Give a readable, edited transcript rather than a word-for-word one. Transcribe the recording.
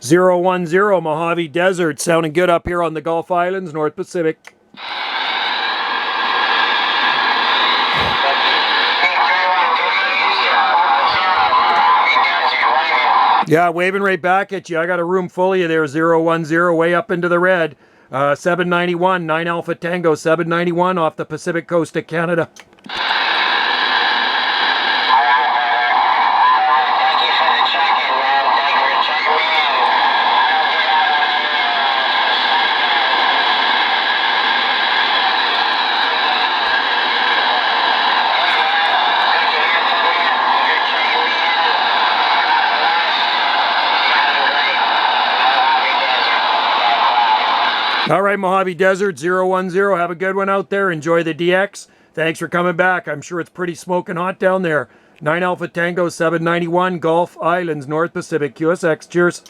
010 Mojave Desert, sounding good up here on the Gulf Islands, North Pacific. Yeah, waving right back at you. I got a room full of you there, 010, way up into the red. 791, 9 Alpha Tango, 791 off the Pacific coast of Canada. All right, Mojave Desert, 010. Have a good one out there. Enjoy the DX. Thanks for coming back. I'm sure it's pretty smoking hot down there. 9 Alpha Tango, 791, Gulf Islands, North Pacific, QSX. Cheers.